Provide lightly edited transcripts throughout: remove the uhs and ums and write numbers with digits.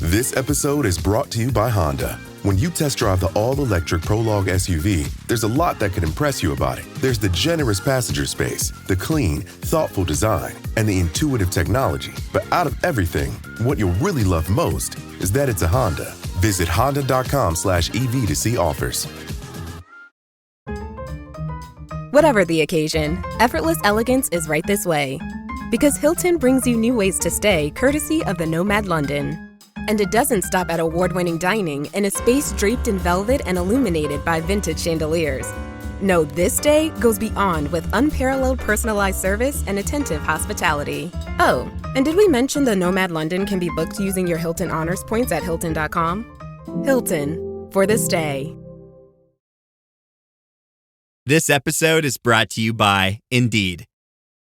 This episode is brought to you by Honda. When you test drive the all-electric Prologue SUV, there's a lot that could impress you about it. There's the generous passenger space, the clean, thoughtful design, and the intuitive technology. But out of everything, what you'll really love most is that it's a Honda. Visit honda.com/EV to see offers. Whatever the occasion, effortless elegance is right this way. Because Hilton brings you new ways to stay courtesy of the Nomad London. And it doesn't stop at award-winning dining in a space draped in velvet and illuminated by vintage chandeliers. No, this day goes beyond with unparalleled personalized service and attentive hospitality. Oh, and did we mention the Nomad London can be booked using your Hilton Honors points at Hilton.com? Hilton, for this day. This episode is brought to you by Indeed.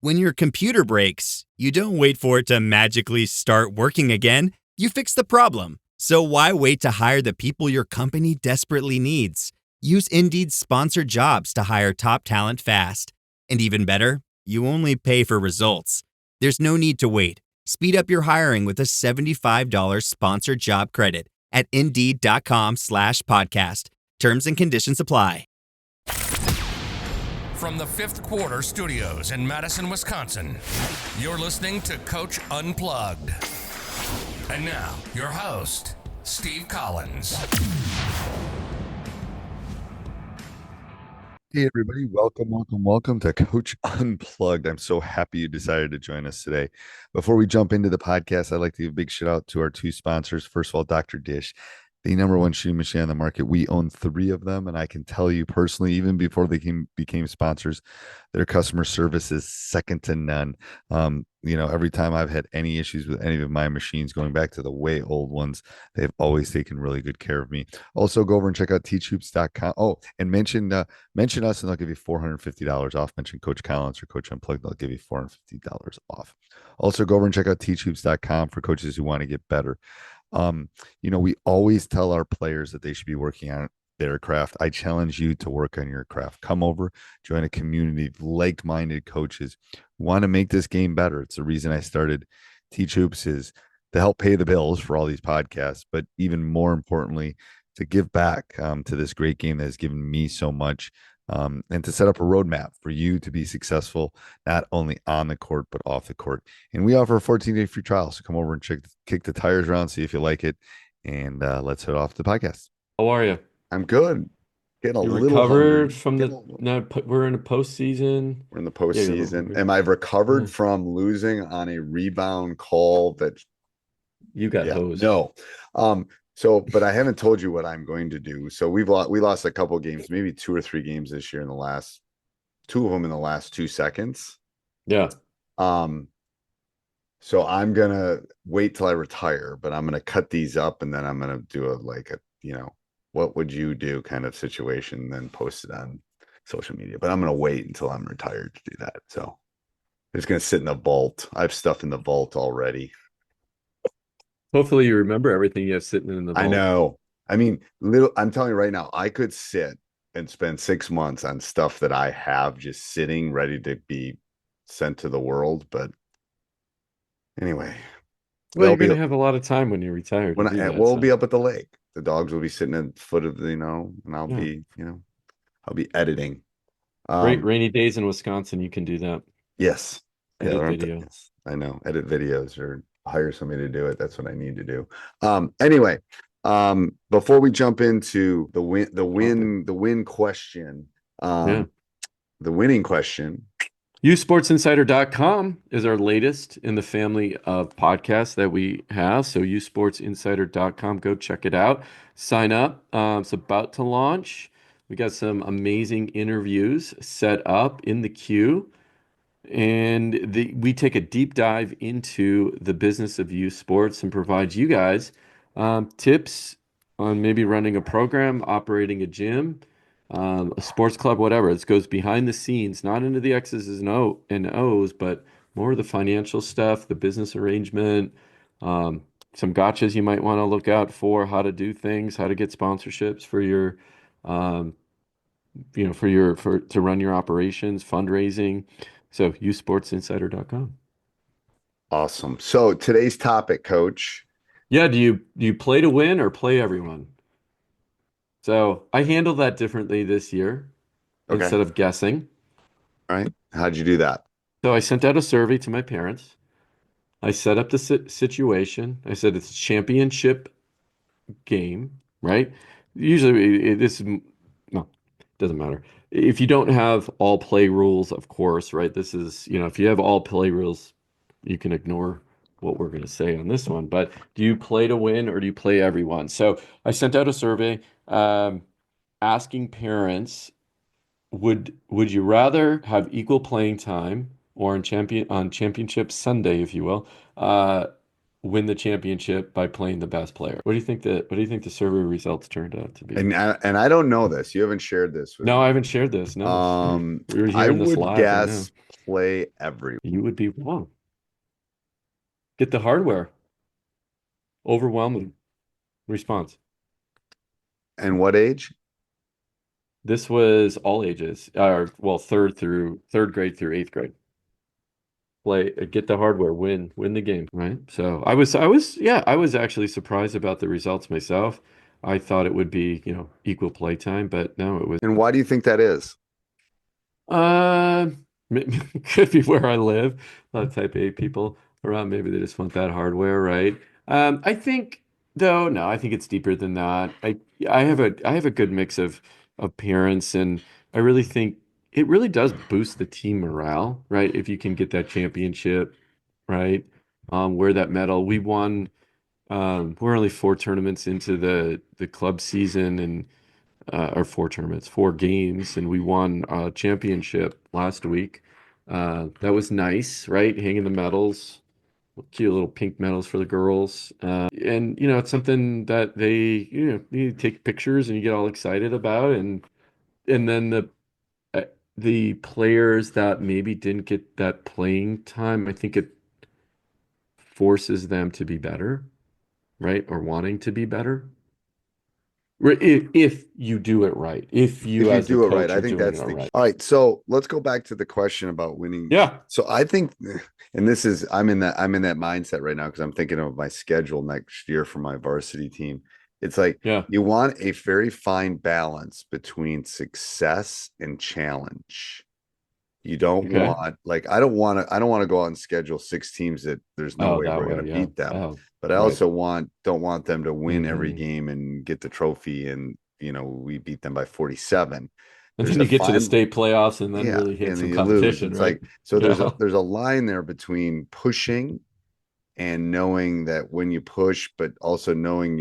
When your computer breaks, you don't wait for it to magically start working again. You fix the problem. So why wait to hire the people your company desperately needs? Use Indeed's sponsored jobs to hire top talent fast. And even better, you only pay for results. There's no need to wait. Speed up your hiring with a $75 sponsored job credit at Indeed.com/podcast. Terms and conditions apply. From the Fifth Quarter Studios in Madison, Wisconsin, you're listening to Coach Unplugged. And now, your host, Steve Collins. Hey, everybody. Welcome to Coach Unplugged. I'm so happy you decided to join us today. Before we jump into the podcast, I'd like to give a big shout out to our two sponsors. First of all, Dr. Dish, the number one shooting machine on the market. We own 3 of them, and I can tell you personally, even before they became sponsors, their customer service is second to none. Every time I've had any issues with any of my machines, going back to the way old ones, they've always taken really good care of me. Also, go over and check out teachhoops.com. Oh, and mention us, and they'll give you $450 off. Mention Coach Collins or Coach Unplugged, they'll give you $450 off. Also, go over and check out teachhoops.com for coaches who want to get better. We always tell our players that they should be working on their craft. I challenge you to work on your craft. Come over, join a community of like-minded coaches who want to make this game better. It's the reason I started Teach Hoops, is to help pay the bills for all these podcasts, but even more importantly, to give back to this great game that has given me so much, and to set up a roadmap for you to be successful, not only on the court, but off the court. And we offer a 14-day free trial. So come over and kick the tires around, see if you like it. And let's head off the podcast. How are you? I'm good. Getting a You little recovered hungry. from we're in a postseason. We're in the postseason. Am I recovered from losing on a rebound call that you got hosed? No. But I haven't told you what I'm going to do. So we lost a couple games, maybe 2 or 3 games this year in the last 2 of them in the last 2 seconds. Yeah. So I'm going to wait till I retire, but I'm going to cut these up, and then I'm going to do a what would you do kind of situation, then post it on social media. But I'm going to wait until I'm retired to do that. So it's going to sit in the vault. I have stuff in the vault already. Hopefully you remember everything you have sitting in the vault. I know. I mean, I'm telling you right now, I could sit and spend 6 months on stuff that I have just sitting ready to be sent to the world. But anyway. Well, you're going to have a lot of time when you're retired. We'll be up at the lake. The dogs will be sitting at the foot of and I'll be editing. Great rainy days in Wisconsin. You can do that. Yes. Edit videos. I know. Edit videos or hire somebody to do it. That's what I need to do. Anyway, before we jump into the win question, the winning question. usportsinsider.com is our latest in the family of podcasts that we have. So usportsinsider.com, go check it out. Sign up. It's about to launch. We got some amazing interviews set up in the queue. And we take a deep dive into the business of youth sports and provide you guys tips on maybe running a program, operating a gym, a sports club, whatever. It goes behind the scenes, not into the X's and O's, but more of the financial stuff, the business arrangement, some gotchas you might want to look out for, how to do things, how to get sponsorships for your, to run your operations, fundraising. So usportsinsider.com. Awesome. So today's topic, Coach, Yeah, do you play to win or play everyone? So I handle that differently this year Okay. instead of guessing. All right. How'd you do that? So I sent out a survey to my parents. I set up the situation. I said it's a championship game, right? Usually this is no, doesn't matter. If you don't have all play rules, of course, right? This is, if you have all play rules, you can ignore what we're going to say on this one. But do you play to win or do you play everyone? So I sent out a survey asking parents, would you rather have equal playing time or on championship Sunday, if you will, uh, win the championship by playing the best player? What do you think the survey results turned out to be? And I don't know this. You haven't shared this with No, I me. haven't shared this. No, we're I hearing this would live right now. guess play every. You would be wrong. Get the hardware. Overwhelming response. And what age? This was all ages, or well, third grade through eighth grade. Get the hardware, win the game, right? So I was actually surprised about the results myself. I thought it would be, equal play time, but no, it was. And why do you think that is? Uh, could be where I live. A lot of type A people around. Maybe they just want that hardware, right? I think though, no, I think it's deeper than that. I have a good mix of parents, and I really think it really does boost the team morale, right? If you can get that championship, right? Wear that medal. We won. We're only four tournaments into the club season, and or four tournaments, four games, and we won a championship last week. That was nice, right? Hanging the medals, cute little pink medals for the girls. And it's something that you take pictures and you get all excited about, and then the players that maybe didn't get that playing time, I think it forces them to be better, right? Or wanting to be better. If you do it right, if If you you as the do it right, coach I are think doing it that's the key. right. All right, so let's go back to the question about winning. Yeah. So I think, and this is I'm in that mindset right now because I'm thinking of my schedule next year for my varsity team. It's like Yeah. you want a very fine balance between success and challenge. You don't Okay. want like I don't want to go out and schedule six teams that there's no Oh, way that we're way. gonna Yeah. beat them. Oh, But I right. also don't want them to win every Hmm. game and get the trophy and we beat them by 47. And There's then a you get to the fine, state playoffs and then yeah, really hit and then some you lose. competition, It's right? like so there's a Yeah. there's a line there between pushing and knowing that when you push, but also knowing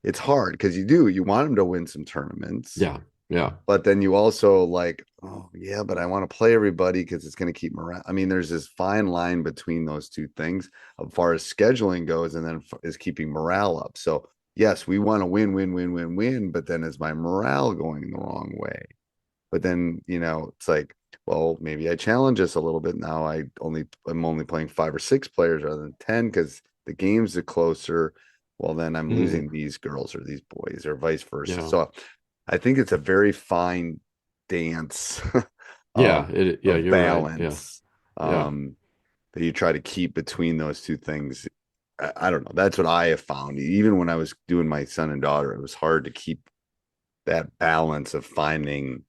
it's hard because you want them to win some tournaments, Yeah. Yeah. but then you also like, oh yeah, but I want to play everybody because it's going to keep morale. I mean, there's this fine line between those two things as far as scheduling goes, and then is keeping morale up. So yes, we want to win, win, win, win, win, but then is my morale going the wrong way? But then, it's like, well, maybe I challenge us a little bit now. I'm only playing five or six players rather than 10 because the games are closer. Well, then I'm Hmm. losing these girls or these boys or vice versa. Yeah. So I think it's a very fine dance of Yeah. Yeah. You're right. Yeah. balance Yeah. that you try to keep between those two things. I don't know. That's what I have found. Even when I was doing my son and daughter, it was hard to keep that balance of finding.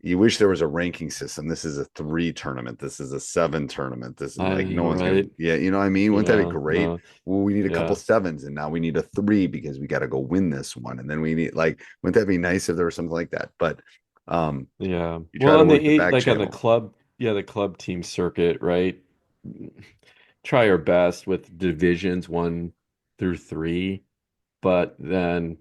You wish there was a ranking system. This is a 3 tournament. This is a 7 tournament. This is I like no know, one's gonna. right? Yeah, you know what I mean. Wouldn't that be Yeah. great? No. Well, we need a couple Yeah. sevens, and now we need a 3 because we got to go win this one, and then we need like. Wouldn't that be nice if there was something like that? But Yeah. you try Well, to on the work the eight, back like on the channel. club, yeah, the club team circuit, right? Try our best with divisions 1 through 3, but then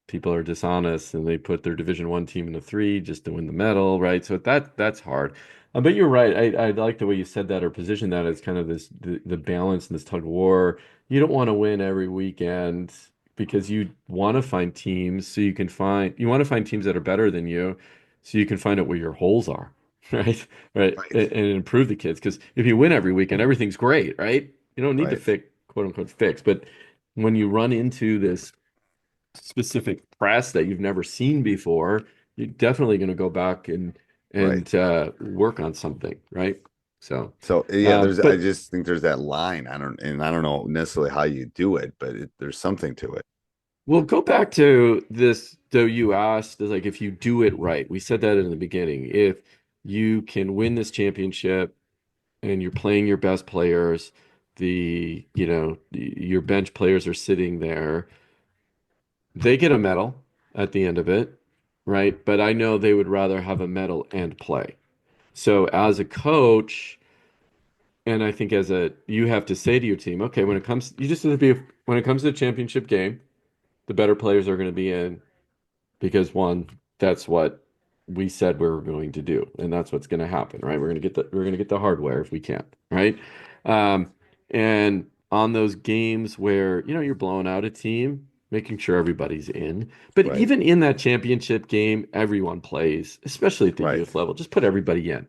people are dishonest and they put their Division 1 team in the 3 just to win the medal, right? So that's hard. But you're right. I like the way you said that or positioned that as kind of the balance and this tug of war. You don't want to win every weekend because you want to find teams you want to find teams that are better than you so you can find out where your holes are, right? Right. Right, And improve the kids. Because if you win every weekend, everything's great, right? You don't need to right, fix, quote unquote, fix. But when you run into this specific press that you've never seen before, you're definitely going to go back and right. work on something, right? So yeah, I but just think there's that line. I don't know necessarily how you do it, but there's something to it. we'll go back to this, though you asked, is like if you do it right. We said that in the beginning. If you can win this championship and you're playing your best players, your bench players are sitting there, they get a medal at the end of it, right? But I know they would rather have a medal and play. So as a coach, and I think you have to say to your team, okay, when it comes to the championship game, the better players are going to be in because one, that's what we said we were going to do, and that's what's going to happen, right? We're going to get the hardware if we can, right? Um, and on those games where you're blowing out a team, making sure everybody's in. But Right. even in that championship game, everyone plays, especially at the Right. youth level. Just put everybody in.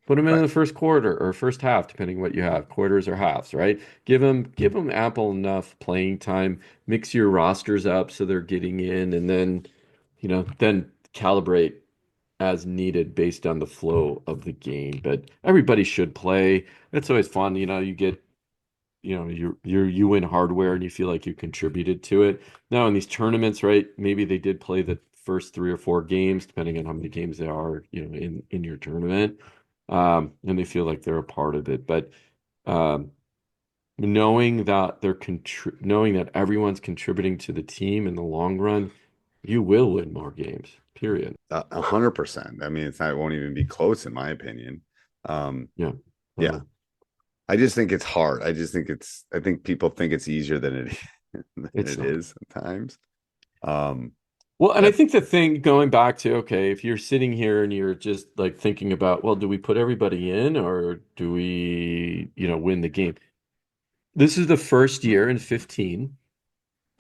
Put them in Right. the first quarter or first half, depending what you have, quarters or halves, right? Give them ample enough playing time. Mix your rosters up so they're getting in, and then calibrate as needed based on the flow of the game. But everybody should play. It's always fun. You win hardware and you feel like you contributed to it. Now in these tournaments, right? Maybe they did play the first 3 or 4 games, depending on how many games there are, in your tournament. And they feel like they're a part of it. But um, knowing that knowing that everyone's contributing to the team in the long run, you will win more games. Period. 100%. I mean, it won't even be close, in my opinion. Yeah. Yeah. I just think it's hard. I think people think it's easier than it is sometimes. Well, and I think the thing going back to, okay, if you're sitting here and you're just like thinking about, well, do we put everybody in or do we, win the game? This is the first year in 15,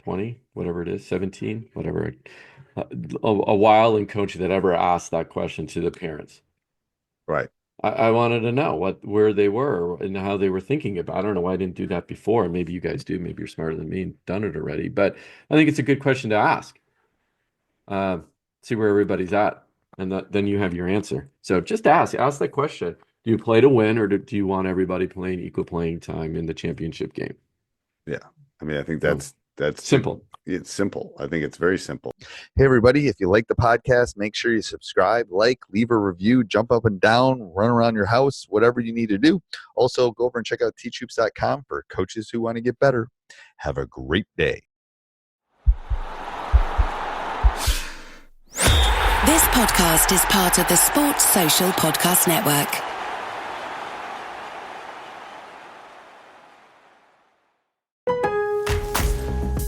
20, whatever it is, 17, whatever, a while in coaching that ever asked that question to the parents. Right. I wanted to know where they were and how they were thinking about. I don't know why I didn't do that before. Maybe you guys do. Maybe you're smarter than me and done it already. But I think it's a good question to ask. See where everybody's at, and then you have your answer. So just ask that question. Do you play to win, or do you want everybody playing equal playing time in the championship game? Yeah. I mean, I think that's simple. It's simple. I think it's very simple. Hey, everybody, if you like the podcast, make sure you subscribe, leave a review, jump up and down, run around your house, whatever you need to do. Also, go over and check out teachhoops.com for coaches who want to get better. Have a great day. This podcast is part of the Sports Social Podcast Network.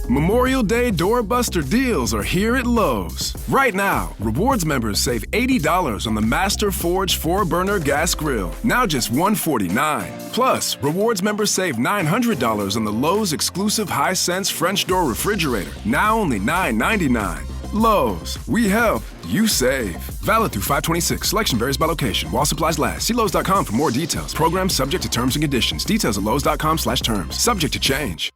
Memorial Day doorbuster deals are here at Lowe's. Right now, rewards members save $80 on the Master Forge 4-burner gas grill, now just $149. Plus, rewards members save $900 on the Lowe's exclusive Hisense French door refrigerator, now only $999. Lowe's, we help, you save. Valid through 5/26. Selection varies by location. While supplies last. See Lowe's.com for more details. Program subject to terms and conditions. Details at Lowe's.com/terms. Subject to change.